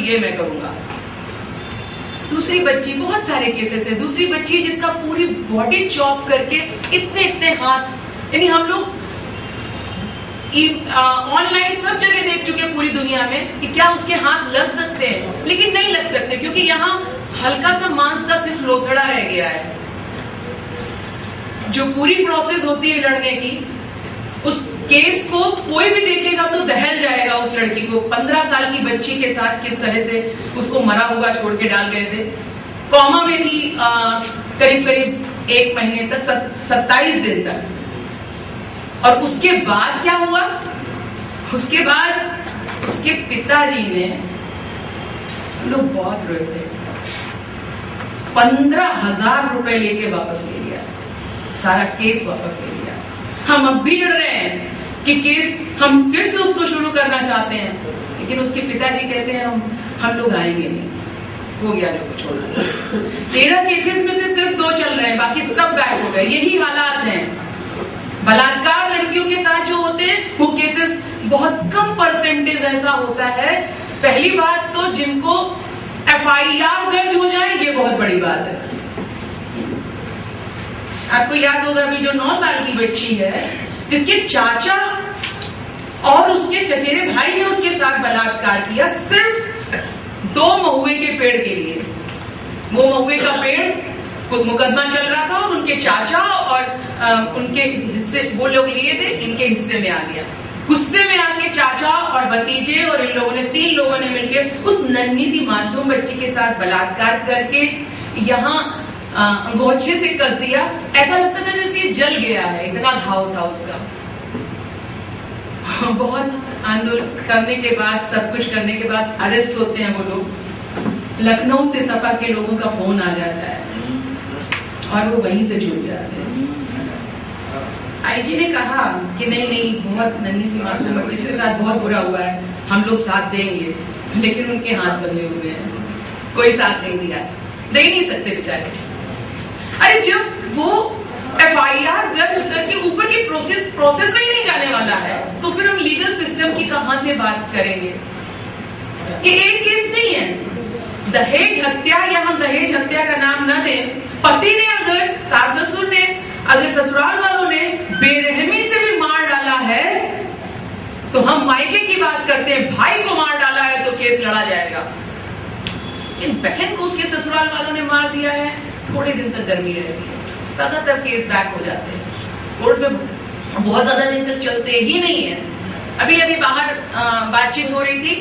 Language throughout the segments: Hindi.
ये मैं करूंगा। दूसरी बच्ची, बहुत सारे केसेस है, दूसरी बच्ची जिसका पूरी बॉडी चॉप करके इतने हाथ, यानी हम लोग ऑनलाइन सब जगह देख चुके हैं पूरी दुनिया में कि क्या उसके हाथ लग सकते हैं, लेकिन नहीं लग सकते क्योंकि यहाँ हल्का सा मांस का सिर्फ लोथड़ा रह गया है। जो पूरी प्रोसेस होती है लड़ने की, उस केस को कोई भी देखेगा तो दहल जाएगा उस लड़की को। 15 साल की बच्ची के साथ किस तरह से उसको मरा हुआ छोड़ के डाल गए थे, कॉमा में भी करीब 1 महीने तक, 27 दिन तक। और उसके बाद क्या हुआ? उसके बाद उसके पिताजी ने, लोग बहुत रोए थे, 15,000 रुपए लेके वापस ले लिया, सारा केस वापस ले लिया। हम अब भी लड़ रहे हैं कि केस हम फिर से उसको शुरू करना चाहते हैं, लेकिन उसके पिताजी कहते हैं हम लोग आएंगे नहीं, हो गया जो कुछ होना। 13 केसेस में से सिर्फ 2 चल रहे हैं, बाकी सब बैक हो गए। यही हालात हैं। बलात्कार लड़कियों के साथ जो होते हैं वो केसेस बहुत कम परसेंटेज ऐसा होता है। पहली बात तो जिनको FIR दर्ज हो जाए ये बहुत बड़ी बात है। आपको याद होगा अभी जो 9 साल की बच्ची है जिसके चाचा और उसके चचेरे भाई ने उसके साथ बलात्कार किया सिर्फ 2 महुए के पेड़ के लिए। वो महुए का पेड़ कुछ मुकदमा चल रहा था और उनके चाचा और उनके हिस्से वो लोग लिए थे, इनके हिस्से में आ गया। गुस्से में आके चाचा और भतीजे और इन लोगों ने 3 लोगों ने मिलकर उस नन्ही सी मासूम बच्ची के साथ बलात्कार करके यहाँ अंगोछे से कस दिया। ऐसा लगता था जैसे ये जल गया है, इतना घाव था उसका। बहुत आंदोलन करने के बाद, सब कुछ करने के बाद अरेस्ट होते हैं वो लोग। लखनऊ से सपा के लोगों का फोन आ जाता है और वो वहीं से छूट जाते हैं। IG ने कहा कि नहीं, बहुत नन्ही सी मासूम बच्ची के साथ बहुत बुरा हुआ है, हम लोग साथ देंगे, लेकिन उनके हाथ बंधे हुए हैं, कोई साथ नहीं दिया, दे ही नहीं सकते बेचारे। अरे जब वो FIR दर्ज करके ऊपर की प्रोसेस में ही नहीं जाने वाला है तो फिर हम लीगल सिस्टम की कहां से बात करेंगे? ये एक केस नहीं है। दहेज हत्या, या हम दहेज हत्या का नाम न दें, पति ने अगर, सास ससुर ने अगर, ससुराल वालों ने बेरहमी से भी मार डाला है तो हम मायके की बात करते हैं, भाई को मार डाला है तो केस लड़ा जाएगा। इन बहन को उसके ससुराल वालों ने मार दिया है, थोड़े दिन तक गर्मी रहती है, ज्यादातर केस बैक हो जाते हैं, कोर्ट में बहुत ज्यादा दिन तक चलते ही नहीं है। अभी बाहर बातचीत हो रही थी,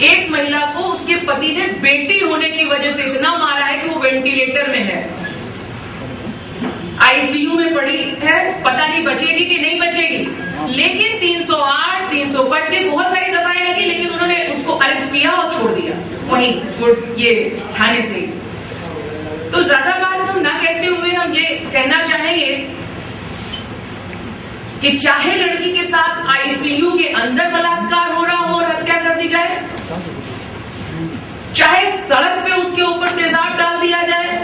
एक महिला को उसके पति ने बेटी होने की वजह से इतना मारा है कि वो वेंटिलेटर में है, ICU में पड़ी है, पता नहीं बचेगी कि नहीं बचेगी। लेकिन 308, 325 बहुत सारी दफाएं लगी, लेकिन उन्होंने उसको अरेस्ट किया और छोड़ दिया वहीं ये थाने से। तो ज्यादा बात हम ना कहते हुए हम ये कहना चाहेंगे कि चाहे लड़की के साथ ICU के अंदर बलात्कार हो रहा हो और हत्या कर दी जाए, चाहे सड़क पे उसके ऊपर तेजाब डाल दिया जाए,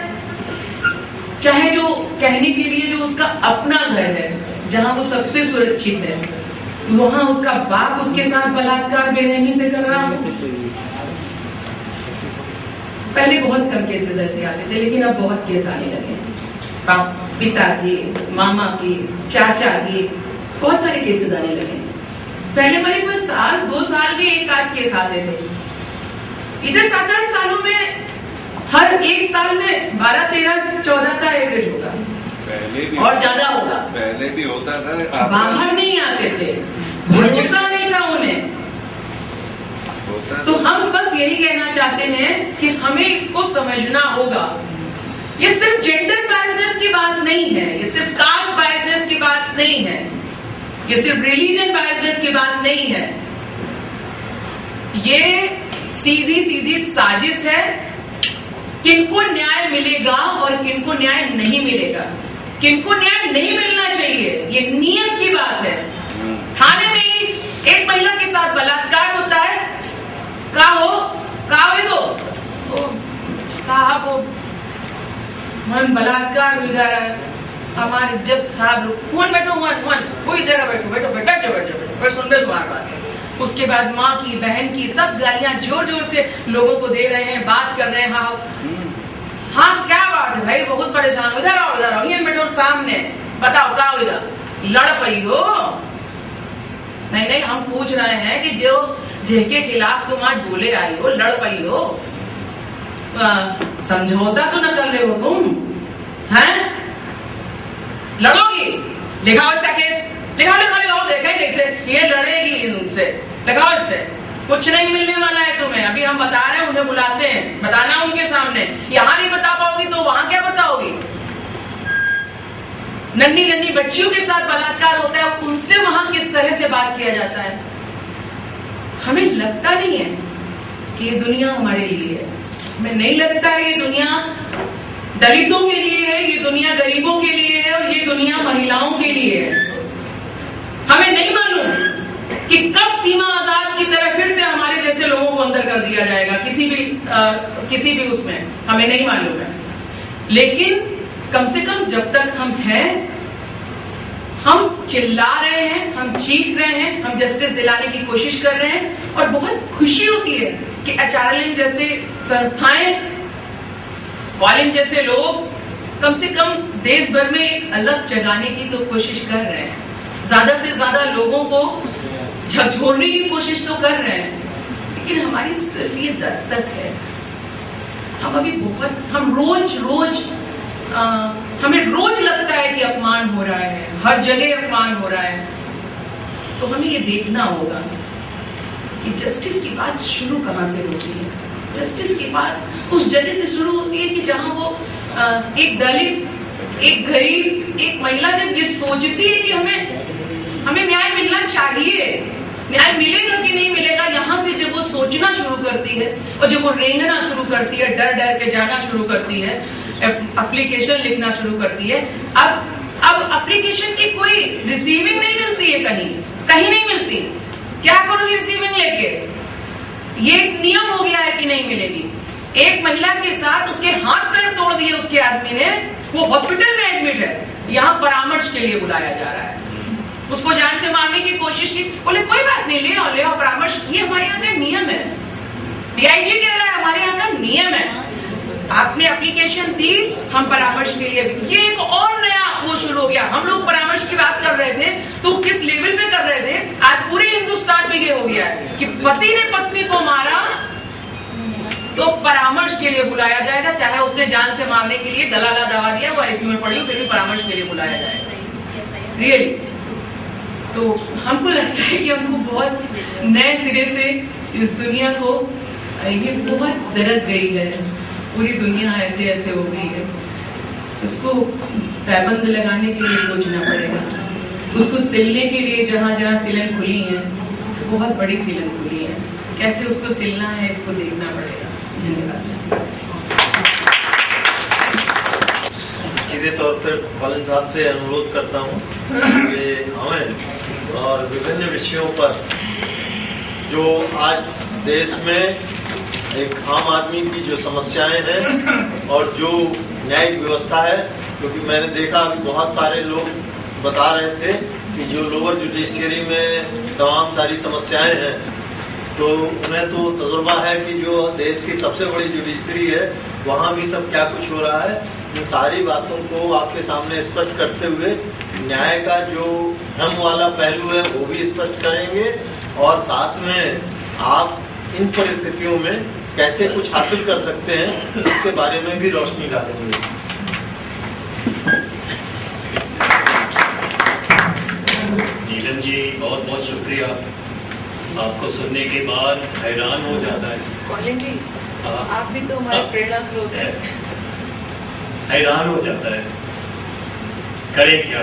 चाहे जो कहने के लिए जो उसका अपना घर है जहां वो सबसे सुरक्षित है वहां उसका बाप उसके साथ बलात्कार बेरहमी से कर रहा हो। पहले बहुत कम केसेस ऐसे आते थे, लेकिन अब बहुत केस आने लगे। पिता की, मामा की, चाचा की, बहुत सारे केसेस आने लगे। पहले मेरे पास 1-2 साल के 1-8 केस आते थे, इधर 7-8 सालों में हर एक साल में 12-13-14 का एवरेज होगा, और ज्यादा होगा। पहले भी होता था, बाहर नहीं आते थे, भरोसा नहीं था उन्हें। तो हम बस यही कहना चाहते हैं कि हमें इसको समझना होगा। ये सिर्फ जेंडर बायसनेस की बात नहीं है, ये सिर्फ कास्ट बायसनेस की बात नहीं है, ये सिर्फ रिलीजन बायसनेस की बात नहीं है। ये सीधी साजिश है, किनको न्याय मिलेगा और किनको न्याय नहीं मिलेगा। किनको न्याय नहीं मिलना चाहिए ये नियम की बात है। थाने में ही एक महिला के साथ बलात्कार होता है, का हो साहब वो मन बलात्कार हो जा रहा है, हमारी इज्जत साहब, बैठो कोई जगह बैठो, सुन दे तुम्हारी बात। उसके बाद माँ की, बहन की, सब गालियां जोर जोर से लोगों को दे रहे हैं, बात कर रहे हैं। हाँ क्या बात है भाई, बहुत परेशान हो, इधर आओ, ये बैठो सामने, बताओ क्या हो, इधर लड़ पई हो? नहीं, हम पूछ रहे हैं कि जो जिनके खिलाफ तुम आज बोले आई हो, लड़ पई हो, समझौता तो न कर रहे हो तुम, हैं? लड़ोगी? लिखाओ इसका केस, लिखाओ, देखें कैसे ये लड़ेगी उनसे, लिखाओ इससे। कुछ नहीं मिलने वाला है तुम्हें, अभी हम बता रहे हैं, उन्हें बुलाते हैं, बताना उनके सामने। यहाँ नहीं बता पाओगी तो वहां क्या बताओगी? नन्ही बच्चियों के साथ बलात्कार होता है, उनसे वहां किस तरह से बात किया जाता है? हमें लगता नहीं है कि ये दुनिया हमारे लिए है, हमें नहीं लगता है ये दुनिया दलितों के लिए है, ये दुनिया गरीबों के लिए है, और ये दुनिया महिलाओं के लिए है। हमें नहीं मालूम कि कब सीमा आजाद की तरह फिर से हमारे जैसे लोगों को अंदर कर दिया जाएगा, किसी भी उसमें, हमें नहीं मालूम है। लेकिन कम से कम जब तक हम हैं, हम चिल्ला रहे हैं, हम चीख रहे हैं, हम जस्टिस दिलाने की कोशिश कर रहे हैं, और बहुत खुशी होती है कि एचआरएलएम जैसे संस्थाएं, कॉलिंग जैसे लोग कम से कम देश भर में एक अलग जगाने की तो कोशिश कर रहे हैं, ज्यादा से ज्यादा लोगों को झकझोरने की कोशिश तो कर रहे हैं। लेकिन हमारी सिर्फ ये दस्तक है। हमें रोज लगता है कि अपमान हो रहा है, हर जगह अपमान हो रहा है। तो हमें ये देखना होगा कि जस्टिस की बात शुरू कहां से होती है। जस्टिस की बात उस जगह से शुरू होती है कि जहां वो एक दलित, एक गरीब, एक महिला जब ये सोचती है कि हमें न्याय मिलना चाहिए, न्याय मिलेगा कि नहीं मिलेगा, यहाँ से जब वो सोचना शुरू करती है और जब वो रेंगना शुरू करती है, डर डर के जाना शुरू करती है, एप्लीकेशन लिखना शुरू करती है। अब एप्लीकेशन की कोई रिसीविंग नहीं मिलती है, कहीं नहीं मिलती। क्या करोगे रिसीविंग लेके? ये एक नियम हो गया है कि नहीं मिलेगी। एक महिला के साथ उसके हाथ पैर तोड़ दिए उसके आदमी ने, वो हॉस्पिटल में एडमिट है, यहाँ परामर्श के लिए बुलाया जा रहा है। उसको जान से मारने की कोशिश की, बोले कोई बात नहीं, ले आओ परामर्श। ये हमारे यहाँ का नियम है, डीआईजी कह रहा है हमारे यहाँ का नियम है। आपने एप्लीकेशन दी, हम परामर्श के लिए, ये एक और नया वो शुरू हो गया। हम लोग परामर्श की बात कर रहे थे तो किस लेवल पे कर रहे थे, आज पूरे हिंदुस्तान में ये हो गया है कि पति ने पत्नी को मारा तो परामर्श के लिए बुलाया जाएगा, चाहे उसने जान से मारने के लिए गला दवा दिया, वो आईसीयू में पड़ी हो, फिर भी परामर्श के लिए बुलाया जाएगा। रियली तो हमको लगता है कि हमको बहुत नए सिरे से इस दुनिया को, ये बहुत दरद गई है, पूरी दुनिया ऐसे हो गई है। उसको पैबंद लगाने के लिए सोचना पड़ेगा, उसको सिलने के लिए जहां जहां सिलन खुली है, बहुत बड़ी सिलन खुली है, कैसे उसको सिलना है इसको देखना पड़ेगा। धन्यवाद। सीधे तौर पर कॉलिन साहब से अनुरोध करता हूँ कि हमें और विभिन्न विषयों पर जो आज देश में एक आम आदमी की जो समस्याएं हैं और जो न्यायिक व्यवस्था है, क्योंकि मैंने देखा अभी बहुत सारे लोग बता रहे थे कि जो लोअर जुडिशियरी में तमाम सारी समस्याएं हैं, तो उन्हें तो तजुर्बा है कि जो देश की सबसे बड़ी जुडिशरी है वहाँ भी सब क्या कुछ हो रहा है। इन सारी बातों को आपके सामने स्पष्ट करते हुए न्याय का जो भ्रम वाला पहलू है वो भी स्पष्ट करेंगे, और साथ में आप इन परिस्थितियों में कैसे कुछ हासिल कर सकते हैं इसके बारे में भी रोशनी डालेंगे। नीलम जी बहुत बहुत शुक्रिया। आपको सुनने के बाद हैरान हो जाता है। कॉलिन जी, आप भी तो हमारे प्रेरणा स्रोत हैं। हैरान हो जाता है, करें क्या,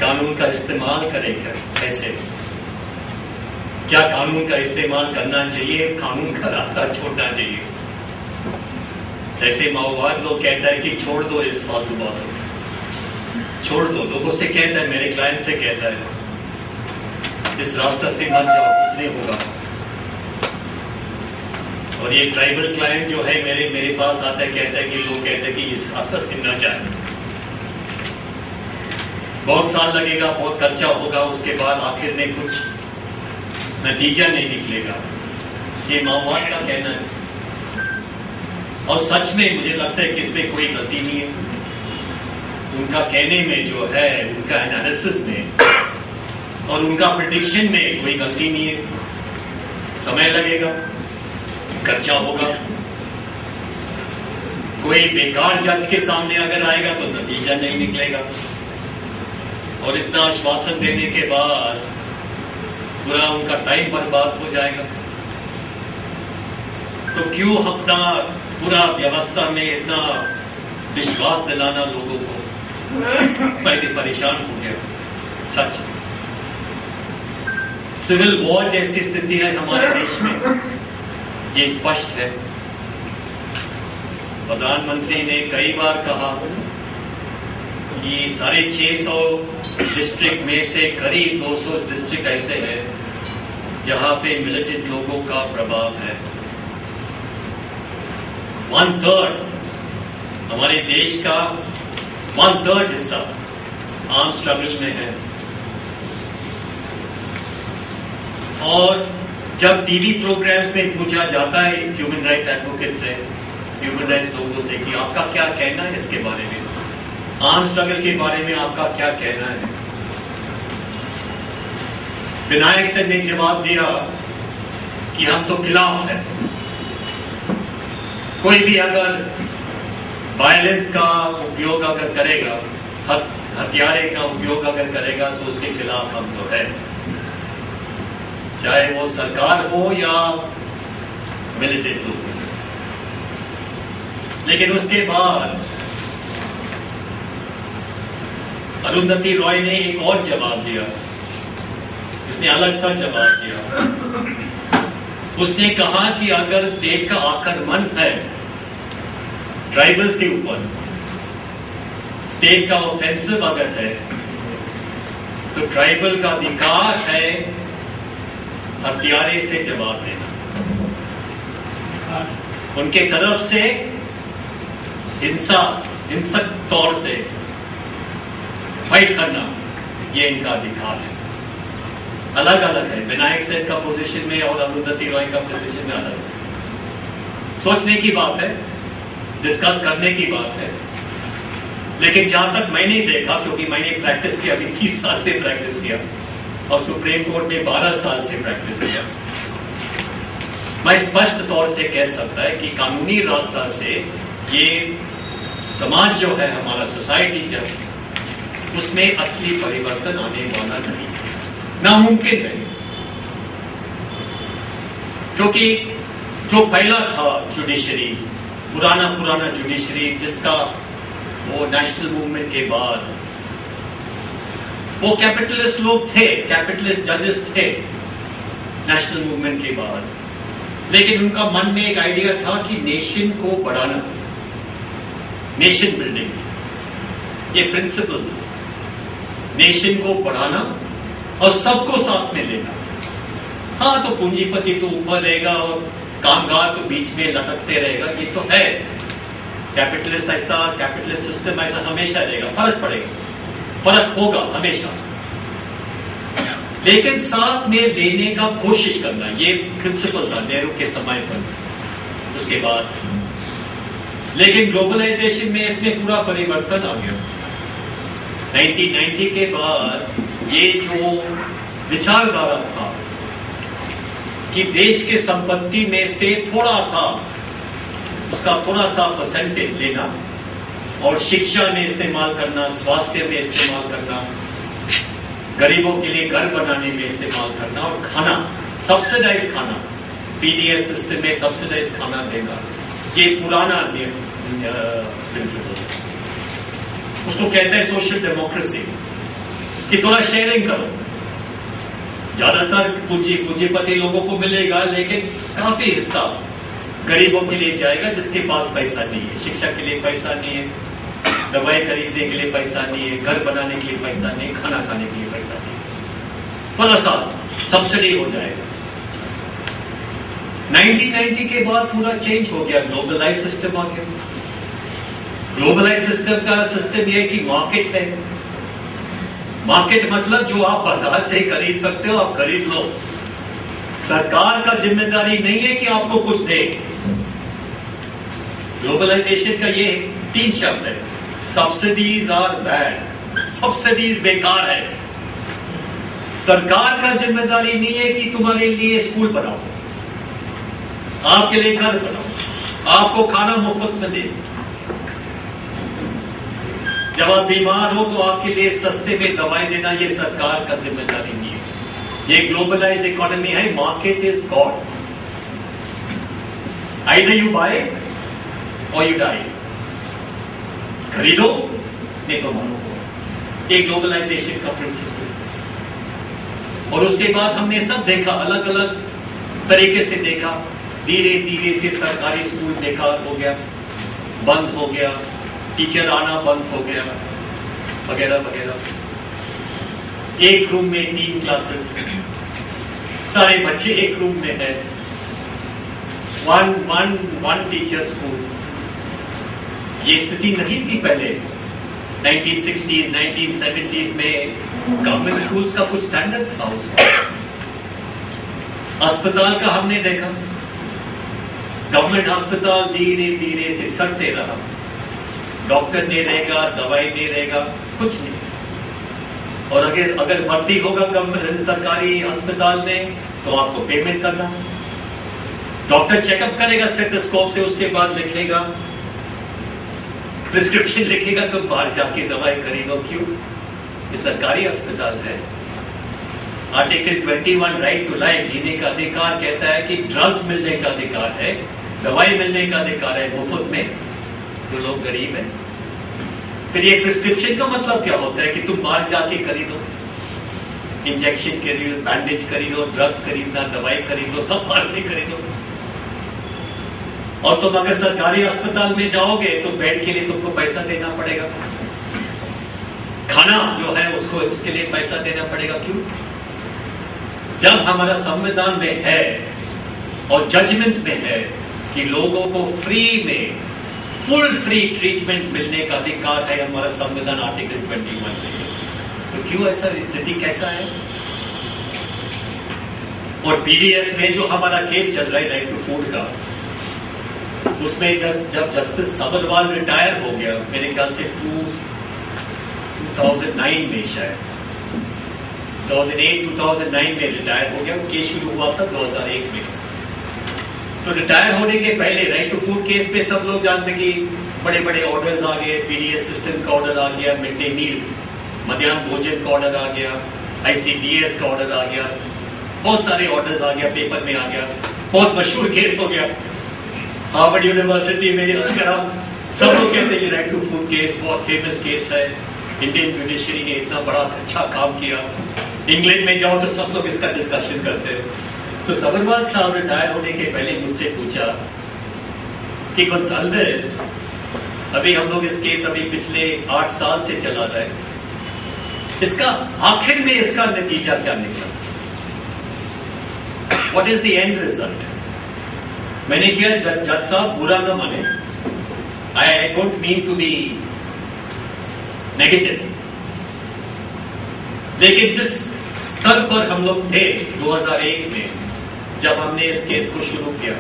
कानून का इस्तेमाल करें क्या, कैसे, क्या कानून का इस्तेमाल करना चाहिए, कानून का रास्ता छोड़ना चाहिए। जैसे माओवाद लोग कहता है कि छोड़ दो इस फालतू बात को, छोड़ दो, लोगों से कहता है, मेरे क्लाइंट से कहता है इस रास्ते से मत जाओ, कुछ नहीं होगा। और ये ट्राइबल क्लाइंट जो है मेरे पास आता है, कहता है कि लोग कहते हैं कि इस रास्ते से न जाए, बहुत साल लगेगा, बहुत खर्चा होगा, उसके बाद आखिर में कुछ नतीजा नहीं निकलेगा, ये माओवाद का कहना है। और सच में मुझे लगता है कि इसमें कोई गलती नहीं है, उनका कहने में जो है, उनका एनालिसिस में और उनका प्रेडिक्शन में कोई गलती नहीं है। समय लगेगा, खर्चा होगा, कोई बेकार जज के सामने अगर आएगा तो नतीजा नहीं निकलेगा, और इतना आश्वासन देने के बाद पूरा उनका टाइम बर्बाद हो जाएगा। तो क्यों अपना पूरा व्यवस्था में इतना विश्वास दिलाना लोगों को? मैं भी परेशान हो गया सच। सिविल वॉर जैसी स्थिति है हमारे देश में, ये स्पष्ट है। प्रधानमंत्री ने कई बार कहा कि 650 डिस्ट्रिक्ट में से करीब 200 डिस्ट्रिक्ट ऐसे हैं जहां पे मिलिटेंट लोगों का प्रभाव है। 1/3 हमारे देश का 1/3 हिस्सा आर्म स्ट्रगल में है। और जब टीवी प्रोग्राम्स में पूछा जाता है ह्यूमन राइट्स एडवोकेट से, ह्यूमन राइट्स लोगों से कि आपका क्या कहना है इसके बारे में, आर्म स्ट्रगल के बारे में आपका क्या कहना है, विनायक सर ने जवाब दिया कि हम तो खिलाफ हैं। कोई भी अगर वायलेंस का उपयोग अगर करेगा, हथियारे का उपयोग अगर करेगा तो उसके खिलाफ हम तो है, चाहे वो सरकार हो या मिलिटेंट लोग। लेकिन उसके बाद अरुंधति रॉय ने एक और जवाब दिया, उसने अलग सा जवाब दिया। उसने कहा कि अगर स्टेट का आक्रमण है ट्राइबल्स के ऊपर, स्टेट का ऑफेंसिव अगर है, तो ट्राइबल का अधिकार है हथियारे से जवाब देना, उनके तरफ से हिंसक तौर से फाइट करना, ये इनका अधिकार है। अलग अलग है, विनायक सेन का पोजीशन में और अरुंधति रॉय का पोजीशन में अलग है। सोचने की बात है, डिस्कस करने की बात है। लेकिन जहां तक मैंने देखा, क्योंकि मैंने प्रैक्टिस किया, अभी 30 साल से प्रैक्टिस किया और सुप्रीम कोर्ट में 12 साल से प्रैक्टिस किया, मैं स्पष्ट तौर से कह सकता है कि कानूनी रास्ता से ये समाज जो है हमारा, सोसाइटी जो है, उसमें असली परिवर्तन आने वाला नहीं, नामुमकिन है। क्योंकि जो पहला था जुडिशरी, पुराना जुडिशरी, जिसका वो नेशनल मूवमेंट के बाद वो कैपिटलिस्ट लोग थे, कैपिटलिस्ट जजेस थे नेशनल मूवमेंट के बाद, लेकिन उनका मन में एक आइडिया था कि नेशन को बढ़ाना, नेशन बिल्डिंग, ये प्रिंसिपल, नेशन को बढ़ाना और सबको साथ में लेना। हाँ, तो पूंजीपति तो ऊपर रहेगा और कामगार तो बीच में लटकते रहेगा, ये तो है, कैपिटलिस्ट ऐसा, कैपिटलिस्ट सिस्टम ऐसा हमेशा रहेगा, फर्क पड़ेगा, फर्क होगा हमेशा, लेकिन साथ में लेने का कोशिश करना, ये प्रिंसिपल था नेहरू के समय पर। उसके बाद लेकिन ग्लोबलाइजेशन में इसमें पूरा परिवर्तन आ गया। 1990 के बाद ये जो विचारधारा था कि देश के संपत्ति में से थोड़ा सा, उसका थोड़ा सा परसेंटेज लेना और शिक्षा में इस्तेमाल करना, स्वास्थ्य में इस्तेमाल करना, गरीबों के लिए घर बनाने में इस्तेमाल करना, और खाना, सब्सिडाइज खाना, पीडीएस सिस्टम में सब्सिडाइज खाना देना, ये पुराना प्रिंसिपल, उसको कहते हैं सोशल डेमोक्रेसी, कि थोड़ा शेयरिंग करो। ज्यादातर पूंजीपति लोगों को मिलेगा, लेकिन काफी हिस्सा गरीबों के लिए जाएगा जिसके पास पैसा नहीं है, शिक्षा के लिए पैसा नहीं है, दवाई खरीदने के लिए पैसा नहीं है, घर बनाने के लिए पैसा नहीं है, खाना खाने के लिए पैसा नहीं है, थोड़ा सा सब्सिडी हो जाएगा। 1990 के बाद पूरा चेंज हो गया, ग्लोबलाइज सिस्टम आ गया। ग्लोबलाइज सिस्टम का सिस्टम यह है कि मार्केट है, मार्केट मतलब जो आप बाजार से खरीद सकते हो आप खरीद लो, सरकार का जिम्मेदारी नहीं है कि आपको कुछ दे। ग्लोबलाइजेशन का ये 3 शब्द है, सब्सिडीज आर बैड, सब्सिडीज बेकार है। सरकार का जिम्मेदारी नहीं है कि तुम्हारे लिए स्कूल बनाओ, आपके लिए घर बनाओ, आपको खाना मुफ्त में दे, जब आप बीमार हो तो आपके लिए सस्ते में दवाई देना, ये सरकार का जिम्मेदारी नहीं है। ये ग्लोबलाइज्ड इकोनॉमी है, market is god, either you buy or you die, खरीदो नहीं तो मानो। ये ग्लोबलाइजेशन का प्रिंसिपल। और उसके बाद हमने सब देखा, अलग अलग तरीके से देखा, धीरे धीरे से सरकारी स्कूल बेकार हो गया, बंद हो गया, टीचर आना बंद हो गया, वगैरह वगैरह। एक रूम में 3 क्लासेस, सारे बच्चे एक रूम में है, वन टीचर स्कूल। ये स्थिति नहीं थी पहले। 1960s 1970s में गवर्नमेंट स्कूल्स का कुछ स्टैंडर्ड था उसका। अस्पताल का हमने देखा, गवर्नमेंट अस्पताल धीरे धीरे से सड़ते रहा, डॉक्टर नहीं रहेगा, दवाई नहीं रहेगा, कुछ नहीं। और अगर भर्ती होगा गवर्नमेंट सरकारी अस्पताल में तो आपको पेमेंट करना, डॉक्टर चेकअप करेगा स्टेथोस्कोप से, उसके बाद लिखेगा प्रिस्क्रिप्शन, लिखेगा तो बाहर जाके दवाई खरीदो। क्यों? ये सरकारी अस्पताल है। आर्टिकल 21 राइट टू लाइफ, जीने का अधिकार, कहता है कि ड्रग्स मिलने का अधिकार है, दवाई मिलने का अधिकार है मुफ्त में, जो लोग गरीब हैं। फिर ये प्रिस्क्रिप्शन का मतलब क्या होता है कि तुम बाहर जाके खरीदो, इंजेक्शन खरीदो, बैंडेज खरीदो, ड्रग खरीदना, दवाई खरीदो, सब बाहर से खरीदो। और तुम अगर सरकारी अस्पताल में जाओगे तो बेड के लिए तुमको पैसा देना पड़ेगा, खाना जो है उसको उसके लिए पैसा देना पड़ेगा। क्यों? जब हमारा संविधान में है और जजमेंट में है कि लोगों को फ्री में फुल फ्री ट्रीटमेंट मिलने का अधिकार है, हमारा संविधान आर्टिकल 21 में, तो क्यों ऐसा स्थिति कैसा है? और पीडीएस में जो हमारा केस चल रहा है राइट टू फूड का, उसमें जब जस्टिस सबरवाल रिटायर हो गया, मेरे ख्याल से 2009 में, शायद 2008-2009 में रिटायर हो गया, वो केस शुरू हुआ था 2001 में। तो रिटायर होने के पहले राइट टू फूड केस पे सब लोग जानते कि बड़े बड़े ऑर्डर्स आ गए, पीडीएस सिस्टम का ऑर्डर आ गया, मिड डे मील मध्याह्न भोजन का ऑर्डर आ गया, आईसीडीएस का ऑर्डर आ गया, बहुत सारे ऑर्डर्स आ गया, पेपर में आ गया, बहुत मशहूर केस हो गया हार्वर्ड यूनिवर्सिटी में। सब लोग कहते हैं राइट टू फूड केस बहुत फेमस केस है, इंडियन जुडिशरी ने इतना बड़ा अच्छा काम किया। इंग्लैंड में जाओ तो सब लोग इसका डिस्कशन करते हैं। तो सबरवाल साहब रिटायर होने के पहले मुझसे पूछा कि गोंसाल्विस, अभी हम लोग इस केस अभी पिछले 8 साल से चला रहा है, इसका आखिर में इसका नतीजा क्या निकला? What is the end result? मैंने किया, जज साहब बुरा ना माने, I don't mean to be negative, लेकिन जिस स्तर पर हम लोग थे 2001 में जब हमने इस केस को शुरू किया,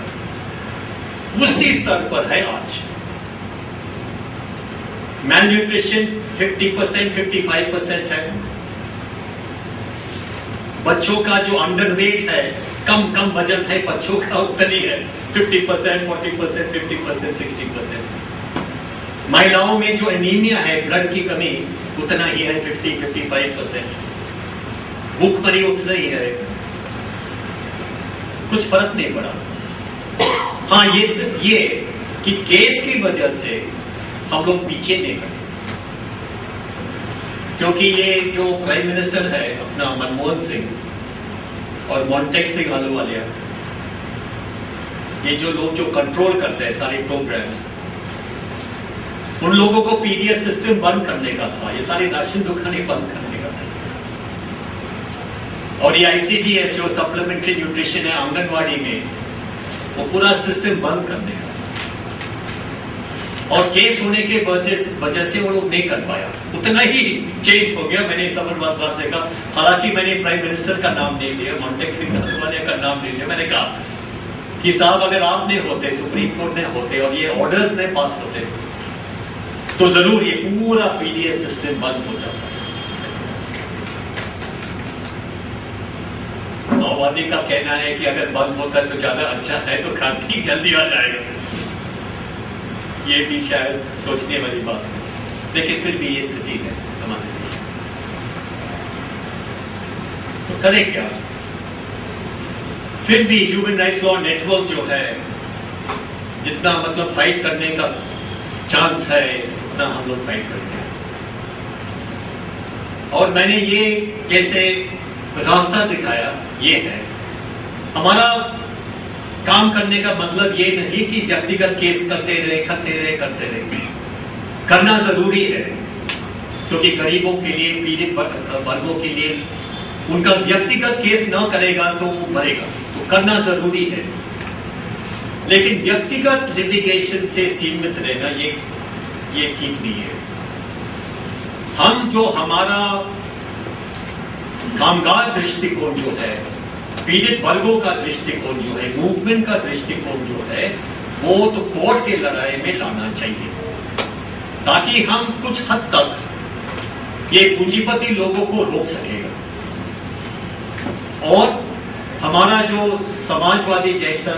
उसी स्तर पर है आज। मैल न्यूट्रिशन 50% 55% है, बच्चों का जो अंडरवेट है, कम वजन है बच्चों का, उतना ही है 50%, 40%, 50%, 60%। महिलाओं में जो एनीमिया है, ब्लड की कमी, उतना ही है 50-55%। भूखमरी उतना ही है, कुछ फर्क नहीं पड़ा। हाँ, ये सिर्फ ये कि केस की वजह से हम लोग पीछे नहीं गए, क्योंकि ये जो प्राइम मिनिस्टर है अपना मनमोहन सिंह और मॉन्टेक सिंह अहलूवालिया, ये जो लोग जो कंट्रोल करते हैं सारे प्रोग्राम्स, उन लोगों को पीडीएस सिस्टम बंद करने का था, ये सारे राशन दुकानें बंद करने का था। और ये आईसीडीएस जो सप्लीमेंट्री न्यूट्रिशन है आंगनवाड़ी में, वो पूरा सिस्टम बंद करने का। और केस होने के वजह से वो लोग नहीं कर पाया, उतना ही चेंज हो गया। मैंने समरवाल साहब से कहा, हालांकि मैंने प्राइम मिनिस्टर का नाम नहीं लिया, मोंटेक सिंह अहलूवालिया का नाम नहीं लिया, मैंने कहा कि साहब अगर आप नहीं होते, सुप्रीम कोर्ट ने होते और ये ऑर्डर्स नहीं पास होते तो जरूर ये पूरा पीडीएस सिस्टम बंद हो जाता। माओवादी का कहना है कि अगर बंद होता तो ज्यादा अच्छा है, तो क्रांति जल्दी आ जाएगा। ये भी शायद सोचने वाली बात है, लेकिन फिर भी ये स्थिति है हमारे देश में। तो करें क्या? फिर भी ह्यूमन राइट्स लॉ नेटवर्क जो है, जितना मतलब फाइट करने का चांस है उतना हम लोग फाइट करते हैं। और मैंने ये कैसे रास्ता दिखाया, ये है हमारा काम करने का मतलब ये नहीं कि व्यक्तिगत केस करते रहे। करना जरूरी है, क्योंकि गरीबों के लिए, पीड़ित वर्गों के लिए उनका व्यक्तिगत केस न करेगा तो मरेगा, तो करना जरूरी है। लेकिन व्यक्तिगत लिटिगेशन से सीमित रहना ये ठीक नहीं है। हम जो हमारा कामगार दृष्टिकोण जो है, पीड़ित वर्गों का दृष्टिकोण जो है, मूवमेंट का दृष्टिकोण जो है, वो तो कोर्ट के लड़ाई में लाना चाहिए, ताकि हम कुछ हद तक ये पूंजीपति लोगों को रोक सकेगा। और हमारा जो समाजवादी जैसा